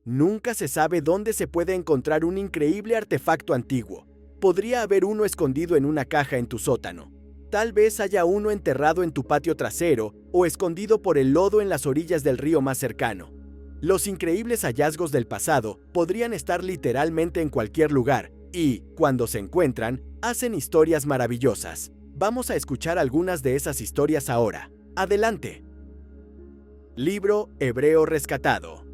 Nunca se sabe dónde se puede encontrar un increíble artefacto antiguo. Podría haber uno escondido en una caja en tu sótano. Tal vez haya uno enterrado en tu patio trasero o escondido por el lodo en las orillas del río más cercano. Los increíbles hallazgos del pasado podrían estar literalmente en cualquier lugar y, cuando se encuentran, hacen historias maravillosas. Vamos a escuchar algunas de esas historias ahora. ¡Adelante! Libro hebreo rescatado.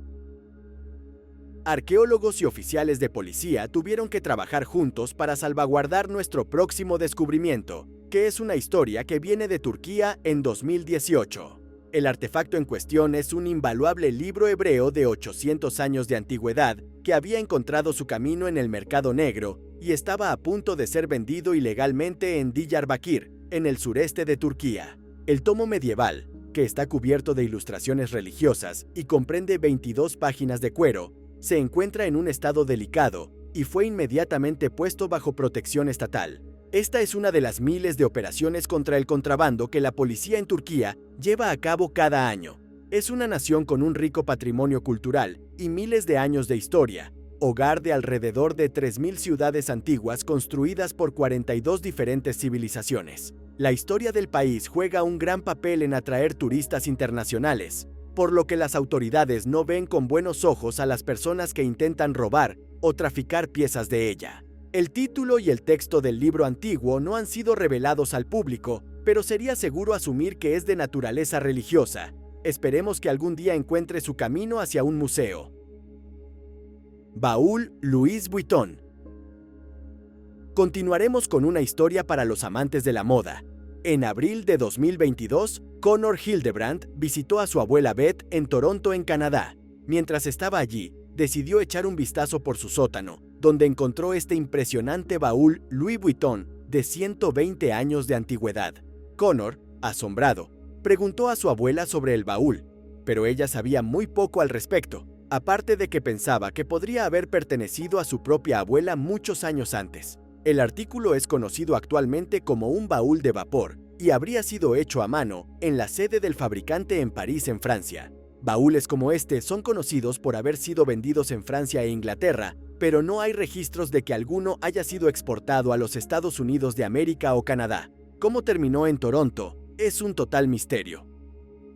Arqueólogos y oficiales de policía tuvieron que trabajar juntos para salvaguardar nuestro próximo descubrimiento, que es una historia que viene de Turquía en 2018. El artefacto en cuestión es un invaluable libro hebreo de 800 años de antigüedad que había encontrado su camino en el mercado negro y estaba a punto de ser vendido ilegalmente en Diyarbakir, en el sureste de Turquía. El tomo medieval, que está cubierto de ilustraciones religiosas y comprende 22 páginas de cuero, se encuentra en un estado delicado y fue inmediatamente puesto bajo protección estatal. Esta es una de las miles de operaciones contra el contrabando que la policía en Turquía lleva a cabo cada año. Es una nación con un rico patrimonio cultural y miles de años de historia, hogar de alrededor de 3.000 ciudades antiguas construidas por 42 diferentes civilizaciones. La historia del país juega un gran papel en atraer turistas internacionales, por lo que las autoridades no ven con buenos ojos a las personas que intentan robar o traficar piezas de ella. El título y el texto del libro antiguo no han sido revelados al público, pero sería seguro asumir que es de naturaleza religiosa. Esperemos que algún día encuentre su camino hacia un museo. Baúl Louis Vuitton. Continuaremos con una historia para los amantes de la moda. En abril de 2022, Connor Hildebrand visitó a su abuela Beth en Toronto, en Canadá. Mientras estaba allí, decidió echar un vistazo por su sótano, donde encontró este impresionante baúl Louis Vuitton de 120 años de antigüedad. Connor, asombrado, preguntó a su abuela sobre el baúl, pero ella sabía muy poco al respecto, aparte de que pensaba que podría haber pertenecido a su propia abuela muchos años antes. El artículo es conocido actualmente como un baúl de vapor y habría sido hecho a mano en la sede del fabricante en París, en Francia. Baúles como este son conocidos por haber sido vendidos en Francia e Inglaterra, pero no hay registros de que alguno haya sido exportado a los Estados Unidos de América o Canadá. Cómo terminó en Toronto es un total misterio.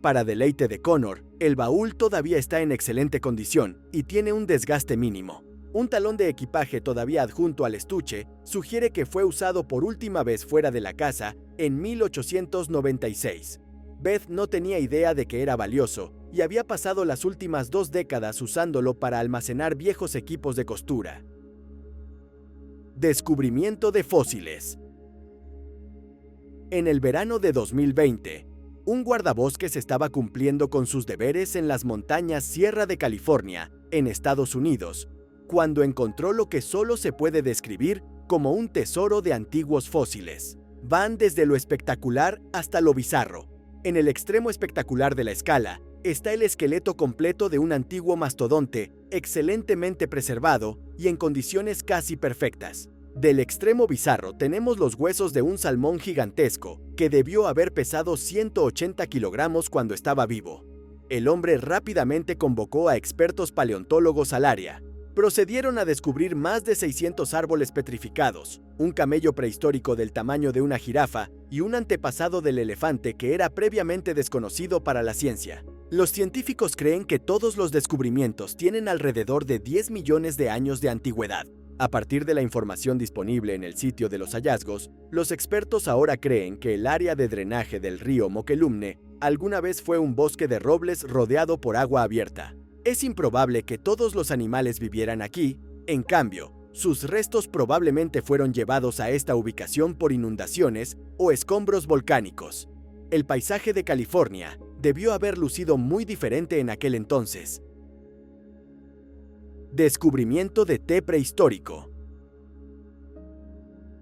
Para deleite de Connor, el baúl todavía está en excelente condición y tiene un desgaste mínimo. Un talón de equipaje todavía adjunto al estuche sugiere que fue usado por última vez fuera de la casa en 1896. Beth no tenía idea de que era valioso y había pasado las últimas 2 décadas usándolo para almacenar viejos equipos de costura. Descubrimiento de fósiles. En el verano de 2020, un guardabosques estaba cumpliendo con sus deberes en las montañas Sierra de California, en Estados Unidos, cuando encontró lo que solo se puede describir como un tesoro de antiguos fósiles. Van desde lo espectacular hasta lo bizarro. En el extremo espectacular de la escala está el esqueleto completo de un antiguo mastodonte, excelentemente preservado y en condiciones casi perfectas. Del extremo bizarro tenemos los huesos de un salmón gigantesco, que debió haber pesado 180 kilogramos cuando estaba vivo. El hombre rápidamente convocó a expertos paleontólogos al área. Procedieron a descubrir más de 600 árboles petrificados, un camello prehistórico del tamaño de una jirafa y un antepasado del elefante que era previamente desconocido para la ciencia. Los científicos creen que todos los descubrimientos tienen alrededor de 10 millones de años de antigüedad. A partir de la información disponible en el sitio de los hallazgos, los expertos ahora creen que el área de drenaje del río Mokelumne alguna vez fue un bosque de robles rodeado por agua abierta. Es improbable que todos los animales vivieran aquí, en cambio, sus restos probablemente fueron llevados a esta ubicación por inundaciones o escombros volcánicos. El paisaje de California debió haber lucido muy diferente en aquel entonces. Descubrimiento de té prehistórico.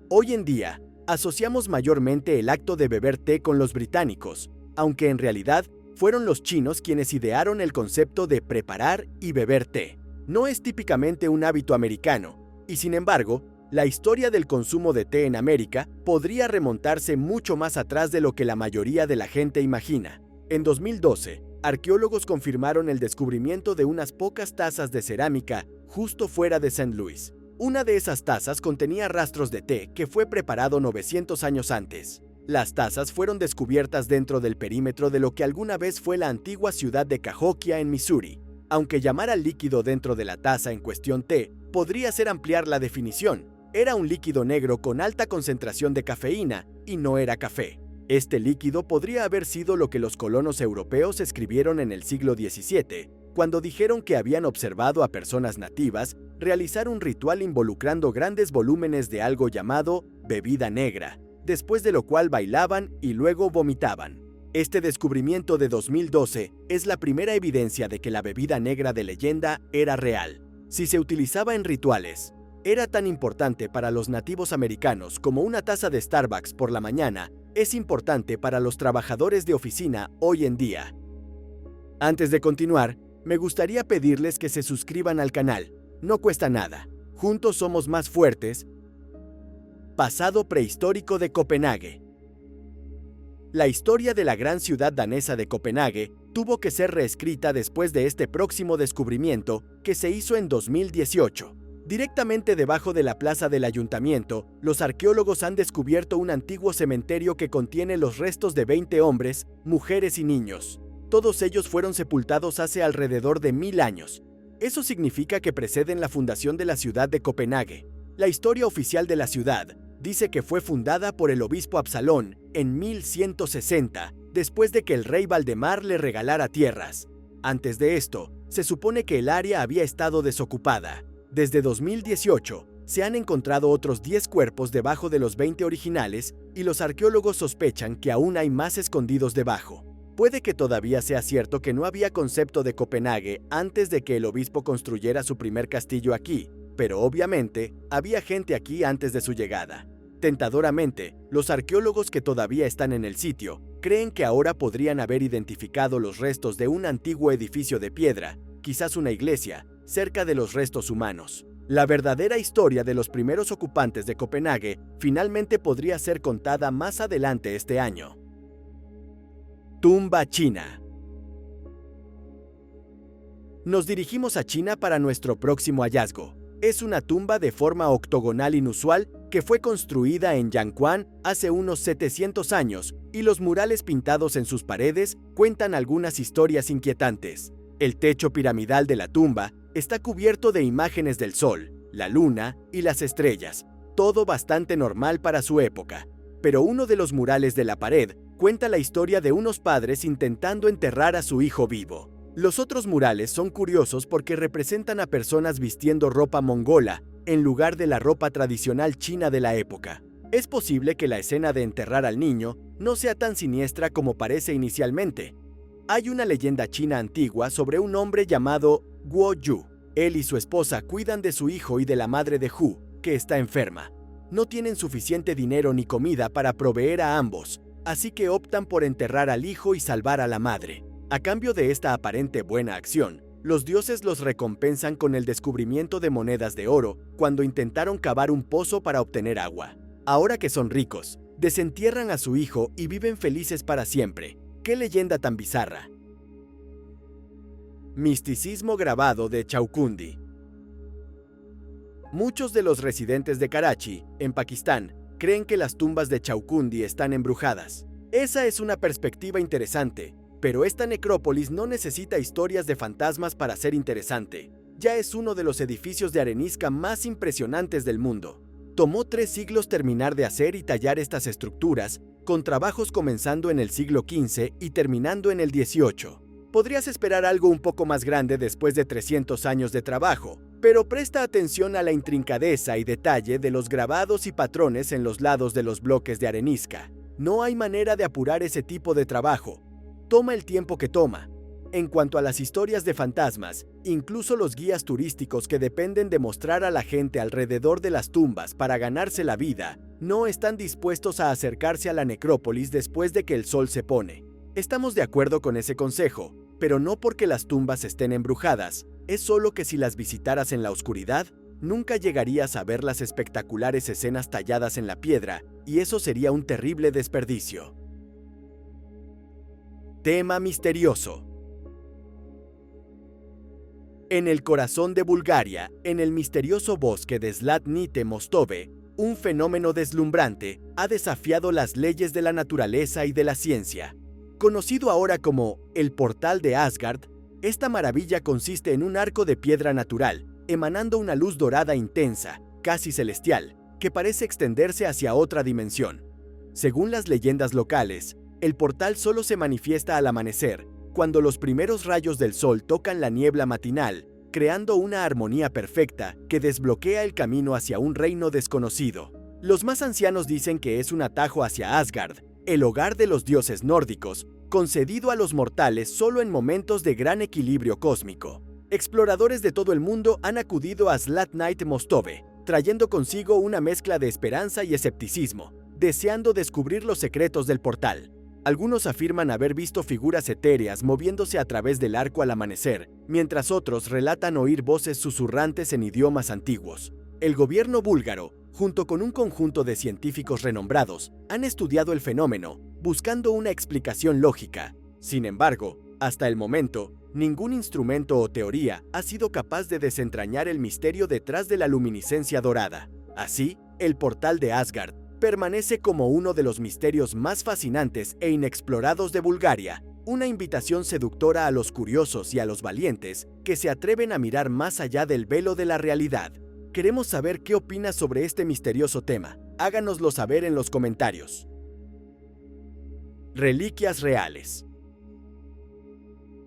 Hoy en día, asociamos mayormente el acto de beber té con los británicos, aunque en realidad fueron los chinos quienes idearon el concepto de preparar y beber té. No es típicamente un hábito americano, y sin embargo, la historia del consumo de té en América podría remontarse mucho más atrás de lo que la mayoría de la gente imagina. En 2012, arqueólogos confirmaron el descubrimiento de unas pocas tazas de cerámica justo fuera de St. Louis. Una de esas tazas contenía rastros de té que fue preparado 900 años antes. Las tazas fueron descubiertas dentro del perímetro de lo que alguna vez fue la antigua ciudad de Cahokia en Missouri. Aunque llamar al líquido dentro de la taza en cuestión té podría ser ampliar la definición, era un líquido negro con alta concentración de cafeína y no era café. Este líquido podría haber sido lo que los colonos europeos escribieron en el siglo XVII, cuando dijeron que habían observado a personas nativas realizar un ritual involucrando grandes volúmenes de algo llamado bebida negra, después de lo cual bailaban y luego vomitaban. Este descubrimiento de 2012 es la primera evidencia de que la bebida negra de leyenda era real. Si se utilizaba en rituales, era tan importante para los nativos americanos como una taza de Starbucks por la mañana es importante para los trabajadores de oficina hoy en día. Antes de continuar, me gustaría pedirles que se suscriban al canal. No cuesta nada. Juntos somos más fuertes. Pasado prehistórico de Copenhague. La historia de la gran ciudad danesa de Copenhague tuvo que ser reescrita después de este próximo descubrimiento que se hizo en 2018. Directamente debajo de la plaza del ayuntamiento, los arqueólogos han descubierto un antiguo cementerio que contiene los restos de 20 hombres, mujeres y niños. Todos ellos fueron sepultados hace alrededor de 1000 años. Eso significa que preceden la fundación de la ciudad de Copenhague. La historia oficial de la ciudad dice que fue fundada por el obispo Absalón en 1160, después de que el rey Valdemar le regalara tierras. Antes de esto, se supone que el área había estado desocupada. Desde 2018, se han encontrado otros 10 cuerpos debajo de los 20 originales y los arqueólogos sospechan que aún hay más escondidos debajo. Puede que todavía sea cierto que no había concepto de Copenhague antes de que el obispo construyera su primer castillo aquí, pero obviamente había gente aquí antes de su llegada. Tentadoramente, los arqueólogos que todavía están en el sitio creen que ahora podrían haber identificado los restos de un antiguo edificio de piedra, quizás una iglesia, cerca de los restos humanos. La verdadera historia de los primeros ocupantes de Copenhague finalmente podría ser contada más adelante este año. Tumba china. Nos dirigimos a China para nuestro próximo hallazgo. Es una tumba de forma octogonal inusual que fue construida en Yangquan hace unos 700 años y los murales pintados en sus paredes cuentan algunas historias inquietantes. El techo piramidal de la tumba está cubierto de imágenes del sol, la luna y las estrellas, todo bastante normal para su época. Pero uno de los murales de la pared cuenta la historia de unos padres intentando enterrar a su hijo vivo. Los otros murales son curiosos porque representan a personas vistiendo ropa mongola en lugar de la ropa tradicional china de la época. Es posible que la escena de enterrar al niño no sea tan siniestra como parece inicialmente. Hay una leyenda china antigua sobre un hombre llamado Guo Yu. Él y su esposa cuidan de su hijo y de la madre de Hu, que está enferma. No tienen suficiente dinero ni comida para proveer a ambos, así que optan por enterrar al hijo y salvar a la madre. A cambio de esta aparente buena acción, los dioses los recompensan con el descubrimiento de monedas de oro cuando intentaron cavar un pozo para obtener agua. Ahora que son ricos, desentierran a su hijo y viven felices para siempre. ¡Qué leyenda tan bizarra! Misticismo grabado de Chaukundi. Muchos de los residentes de Karachi, en Pakistán, creen que las tumbas de Chaukundi están embrujadas. Esa es una perspectiva interesante, pero esta necrópolis no necesita historias de fantasmas para ser interesante. Ya es uno de los edificios de arenisca más impresionantes del mundo. Tomó 3 siglos terminar de hacer y tallar estas estructuras, con trabajos comenzando en el siglo XV y terminando en el XVIII. Podrías esperar algo un poco más grande después de 300 años de trabajo, pero presta atención a la intrincadeza y detalle de los grabados y patrones en los lados de los bloques de arenisca. No hay manera de apurar ese tipo de trabajo. Toma el tiempo que toma. En cuanto a las historias de fantasmas, incluso los guías turísticos que dependen de mostrar a la gente alrededor de las tumbas para ganarse la vida, no están dispuestos a acercarse a la necrópolis después de que el sol se pone. Estamos de acuerdo con ese consejo, pero no porque las tumbas estén embrujadas, es solo que si las visitaras en la oscuridad, nunca llegarías a ver las espectaculares escenas talladas en la piedra, y eso sería un terrible desperdicio. Tema misterioso. En el corazón de Bulgaria, en el misterioso bosque de Zlatnite Mostove, un fenómeno deslumbrante ha desafiado las leyes de la naturaleza y de la ciencia. Conocido ahora como el Portal de Asgard, esta maravilla consiste en un arco de piedra natural, emanando una luz dorada intensa, casi celestial, que parece extenderse hacia otra dimensión. Según las leyendas locales, el portal solo se manifiesta al amanecer, cuando los primeros rayos del sol tocan la niebla matinal, creando una armonía perfecta que desbloquea el camino hacia un reino desconocido. Los más ancianos dicen que es un atajo hacia Asgard, el hogar de los dioses nórdicos, concedido a los mortales solo en momentos de gran equilibrio cósmico. Exploradores de todo el mundo han acudido a Zlatnite Mostove, trayendo consigo una mezcla de esperanza y escepticismo, deseando descubrir los secretos del portal. Algunos afirman haber visto figuras etéreas moviéndose a través del arco al amanecer, mientras otros relatan oír voces susurrantes en idiomas antiguos. El gobierno búlgaro, junto con un conjunto de científicos renombrados, han estudiado el fenómeno, buscando una explicación lógica. Sin embargo, hasta el momento, ningún instrumento o teoría ha sido capaz de desentrañar el misterio detrás de la luminiscencia dorada. Así, el portal de Asgard permanece como uno de los misterios más fascinantes e inexplorados de Bulgaria, una invitación seductora a los curiosos y a los valientes que se atreven a mirar más allá del velo de la realidad. Queremos saber qué opinas sobre este misterioso tema. Háganoslo saber en los comentarios. Reliquias reales.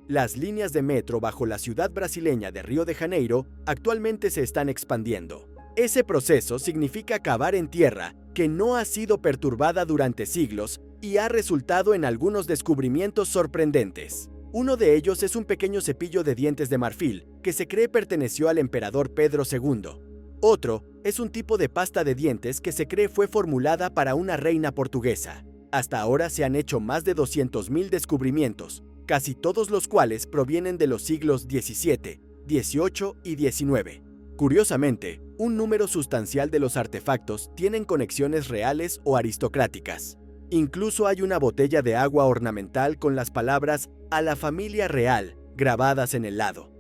Las líneas de metro bajo la ciudad brasileña de Río de Janeiro actualmente se están expandiendo. Ese proceso significa cavar en tierra que no ha sido perturbada durante siglos y ha resultado en algunos descubrimientos sorprendentes. Uno de ellos es un pequeño cepillo de dientes de marfil que se cree perteneció al emperador Pedro II. Otro es un tipo de pasta de dientes que se cree fue formulada para una reina portuguesa. Hasta ahora se han hecho más de 200.000 descubrimientos, casi todos los cuales provienen de los siglos XVII, XVIII y XIX. Curiosamente, un número sustancial de los artefactos tienen conexiones reales o aristocráticas. Incluso hay una botella de agua ornamental con las palabras "a la familia real" grabadas en el lado.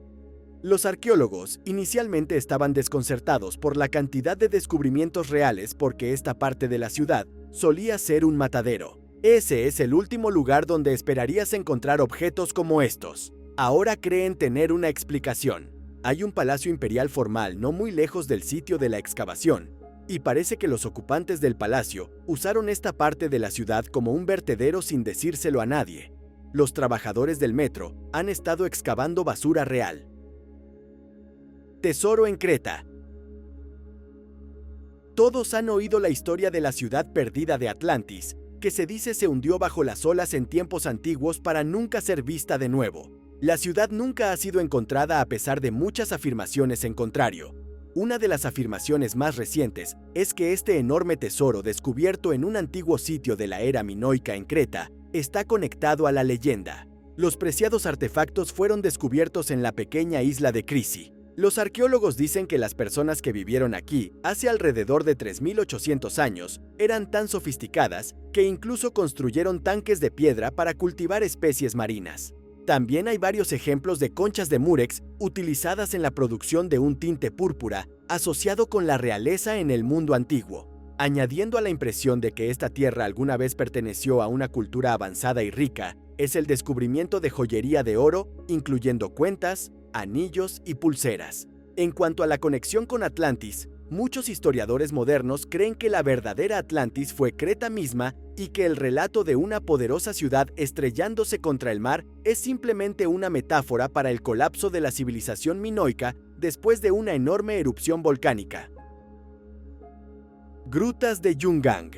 Los arqueólogos inicialmente estaban desconcertados por la cantidad de descubrimientos reales porque esta parte de la ciudad solía ser un matadero. Ese es el último lugar donde esperarías encontrar objetos como estos. Ahora creen tener una explicación. Hay un palacio imperial formal no muy lejos del sitio de la excavación, y parece que los ocupantes del palacio usaron esta parte de la ciudad como un vertedero sin decírselo a nadie. Los trabajadores del metro han estado excavando basura real. Tesoro en Creta. Todos han oído la historia de la ciudad perdida de Atlantis, que se dice se hundió bajo las olas en tiempos antiguos para nunca ser vista de nuevo. La ciudad nunca ha sido encontrada a pesar de muchas afirmaciones en contrario. Una de las afirmaciones más recientes es que este enorme tesoro descubierto en un antiguo sitio de la era minoica en Creta está conectado a la leyenda. Los preciados artefactos fueron descubiertos en la pequeña isla de Crisi. Los arqueólogos dicen que las personas que vivieron aquí hace alrededor de 3.800 años eran tan sofisticadas que incluso construyeron tanques de piedra para cultivar especies marinas. También hay varios ejemplos de conchas de múrex utilizadas en la producción de un tinte púrpura asociado con la realeza en el mundo antiguo, añadiendo a la impresión de que esta tierra alguna vez perteneció a una cultura avanzada y rica, es el descubrimiento de joyería de oro, incluyendo cuentas, anillos y pulseras. En cuanto a la conexión con Atlantis, muchos historiadores modernos creen que la verdadera Atlantis fue Creta misma y que el relato de una poderosa ciudad estrellándose contra el mar es simplemente una metáfora para el colapso de la civilización minoica después de una enorme erupción volcánica. Grutas de Yungang.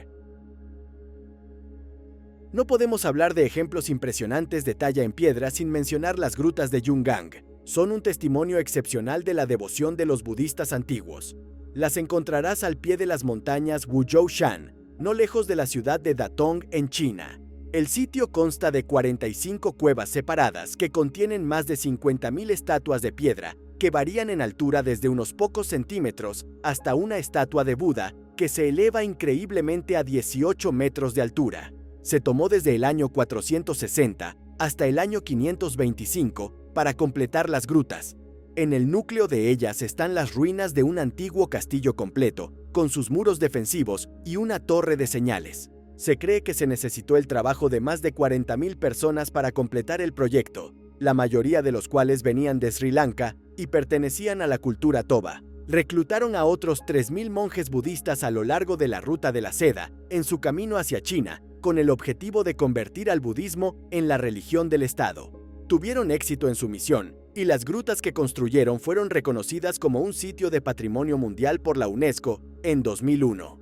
No podemos hablar de ejemplos impresionantes de talla en piedra sin mencionar las grutas de Yungang. Son un testimonio excepcional de la devoción de los budistas antiguos. Las encontrarás al pie de las montañas Wuzhou-shan, no lejos de la ciudad de Datong en China. El sitio consta de 45 cuevas separadas que contienen más de 50.000 estatuas de piedra que varían en altura desde unos pocos centímetros hasta una estatua de Buda que se eleva increíblemente a 18 metros de altura. Se tomó desde el año 460 hasta el año 525 para completar las grutas. En el núcleo de ellas están las ruinas de un antiguo castillo completo, con sus muros defensivos y una torre de señales. Se cree que se necesitó el trabajo de más de 40.000 personas para completar el proyecto, la mayoría de los cuales venían de Sri Lanka y pertenecían a la cultura Toba. Reclutaron a otros 3.000 monjes budistas a lo largo de la Ruta de la Seda, en su camino hacia China, con el objetivo de convertir al budismo en la religión del Estado. Tuvieron éxito en su misión, y las grutas que construyeron fueron reconocidas como un sitio de patrimonio mundial por la UNESCO en 2001.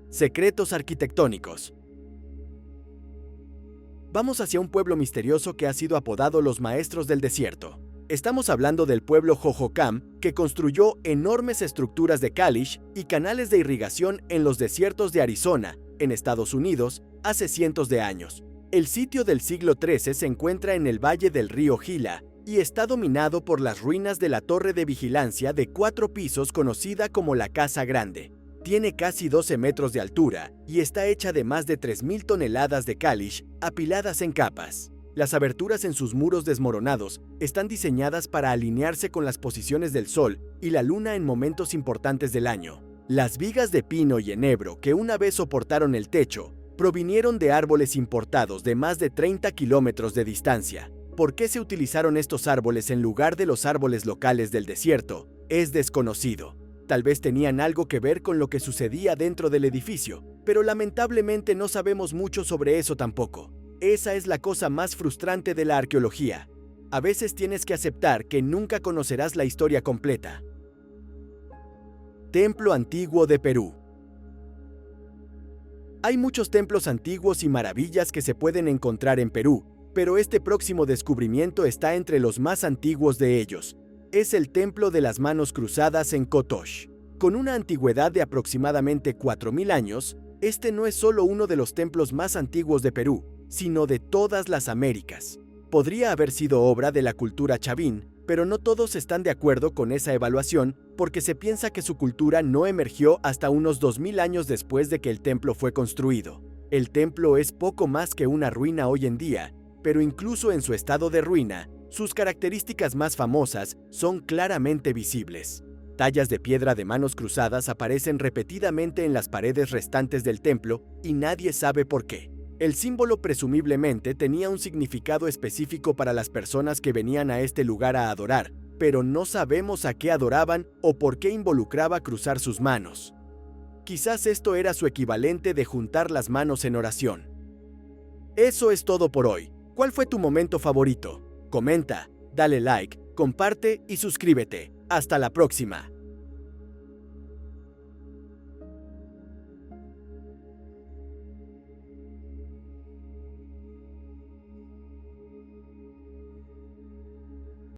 Secretos arquitectónicos. Vamos hacia un pueblo misterioso que ha sido apodado los Maestros del Desierto. Estamos hablando del pueblo Hohokam, que construyó enormes estructuras de caliche y canales de irrigación en los desiertos de Arizona, en Estados Unidos, hace cientos de años. El sitio del siglo XIII se encuentra en el valle del río Gila y está dominado por las ruinas de la torre de vigilancia de 4 pisos conocida como la Casa Grande. Tiene casi 12 metros de altura y está hecha de más de 3.000 toneladas de caliche apiladas en capas. Las aberturas en sus muros desmoronados están diseñadas para alinearse con las posiciones del sol y la luna en momentos importantes del año. Las vigas de pino y enebro que una vez soportaron el techo provinieron de árboles importados de más de 30 kilómetros de distancia. ¿Por qué se utilizaron estos árboles en lugar de los árboles locales del desierto? Es desconocido. Tal vez tenían algo que ver con lo que sucedía dentro del edificio, pero lamentablemente no sabemos mucho sobre eso tampoco. Esa es la cosa más frustrante de la arqueología. A veces tienes que aceptar que nunca conocerás la historia completa. Templo Antiguo de Perú. Hay muchos templos antiguos y maravillas que se pueden encontrar en Perú, pero este próximo descubrimiento está entre los más antiguos de ellos. Es el Templo de las Manos Cruzadas en Cotox. Con una antigüedad de aproximadamente 4.000 años, este no es solo uno de los templos más antiguos de Perú, sino de todas las Américas. Podría haber sido obra de la cultura chavín, pero no todos están de acuerdo con esa evaluación porque se piensa que su cultura no emergió hasta unos 2.000 años después de que el templo fue construido. El templo es poco más que una ruina hoy en día, pero incluso en su estado de ruina, sus características más famosas son claramente visibles. Tallas de piedra de manos cruzadas aparecen repetidamente en las paredes restantes del templo y nadie sabe por qué. El símbolo presumiblemente tenía un significado específico para las personas que venían a este lugar a adorar, pero no sabemos a qué adoraban o por qué involucraba cruzar sus manos. Quizás esto era su equivalente de juntar las manos en oración. Eso es todo por hoy. ¿Cuál fue tu momento favorito? Comenta, dale like, comparte y suscríbete. Hasta la próxima.